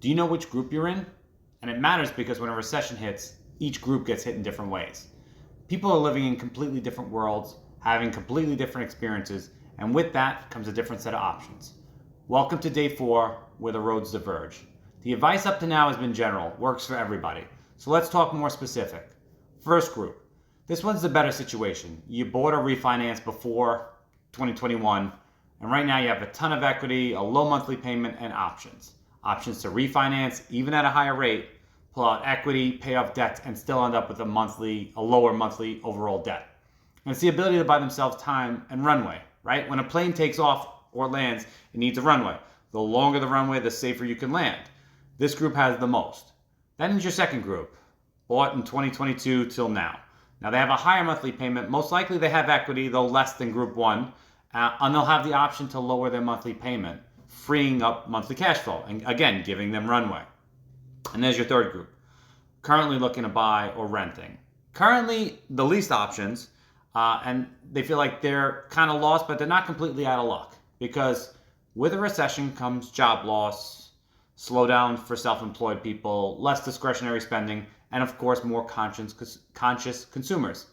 Do you know which group you're in? And it matters because when a recession hits, each group gets hit in different ways. People are living in completely different worlds, having completely different experiences, and with that comes a different set of options. Welcome to day 4, where the roads diverge. The advice up to now has been general, works for everybody. So let's talk more specific. First group. This one's the better situation. You bought a refinance before 2021, and right now you have a ton of equity, a low monthly payment, and options. Options to refinance, even at a higher rate, pull out equity, pay off debts, and still end up with a lower monthly overall debt. And it's the ability to buy themselves time and runway, right? When a plane takes off or lands, it needs a runway. The longer the runway, the safer you can land. This group has the most. Then is your second group, bought in 2022 till now. Now they have a higher monthly payment. Most likely they have equity, though less than group 1, and they'll have the option to lower their monthly payment, freeing up monthly cash flow, and again, giving them runway. And there's your third group, currently looking to buy or renting. Currently, the least options, and they feel like they're kind of lost, but they're not completely out of luck, because with a recession comes job loss, slowdown for self-employed people, less discretionary spending, and of course, more conscious consumers.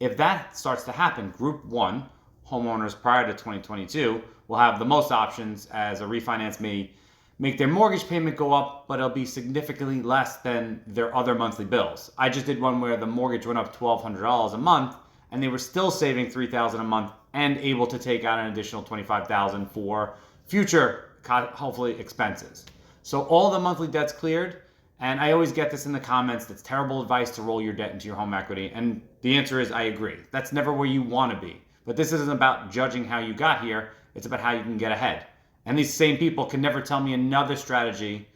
If that starts to happen, Group 1, homeowners prior to 2022, will have the most options, as a refinance may make their mortgage payment go up, but it'll be significantly less than their other monthly bills. I just did one where the mortgage went up $1,200 a month, and they were still saving $3,000 a month and able to take out an additional $25,000 for future, hopefully, expenses. So all the monthly debt's cleared, and I always get this in the comments, that's terrible advice to roll your debt into your home equity, and the answer is I agree. That's never where you want to be. But this isn't about judging how you got here, it's about how you can get ahead. And these same people can never tell me another strategy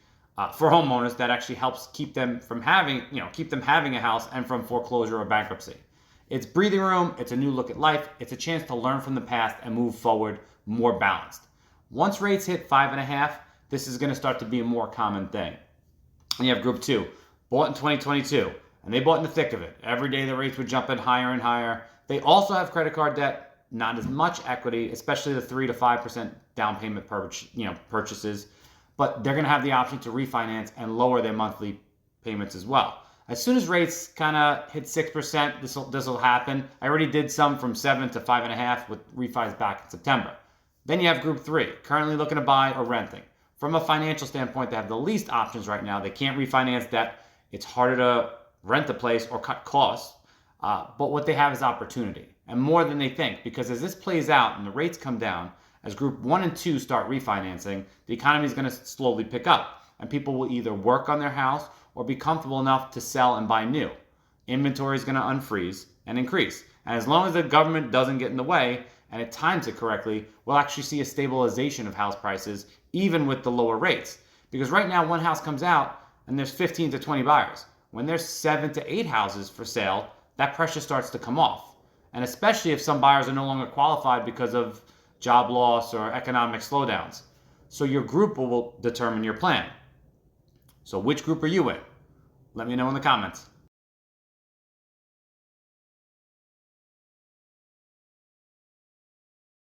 for homeowners that actually helps keep them having a house and from foreclosure or bankruptcy. It's breathing room, it's a new look at life, it's a chance to learn from the past and move forward more balanced. Once rates hit 5.5, this is going to start to be a more common thing. And you have Group 2, bought in 2022, and they bought in the thick of it. Every day the rates were jumping higher and higher. They also have credit card debt, not as much equity, especially the 3 to 5% down payment purchases, but they're going to have the option to refinance and lower their monthly payments as well. As soon as rates kind of hit 6%, this will happen. I already did some from 7 to 5.5 with refis back in September. Then you have Group 3, currently looking to buy or renting. From a financial standpoint, they have the least options right now. They can't refinance debt. It's harder to rent the place or cut costs. But what they have is opportunity, and more than they think, because as this plays out and the rates come down, as Group 1 and 2 start refinancing, the economy is going to slowly pick up, and people will either work on their house or be comfortable enough to sell and buy new. Inventory is going to unfreeze and increase. And as long as the government doesn't get in the way and it times it correctly, we'll actually see a stabilization of house prices, even with the lower rates. Because right now, one house comes out and there's 15 to 20 buyers. When there's 7 to 8 houses for sale, that pressure starts to come off. And especially if some buyers are no longer qualified because of job loss or economic slowdowns. So your group will determine your plan. So which group are you in? Let me know in the comments.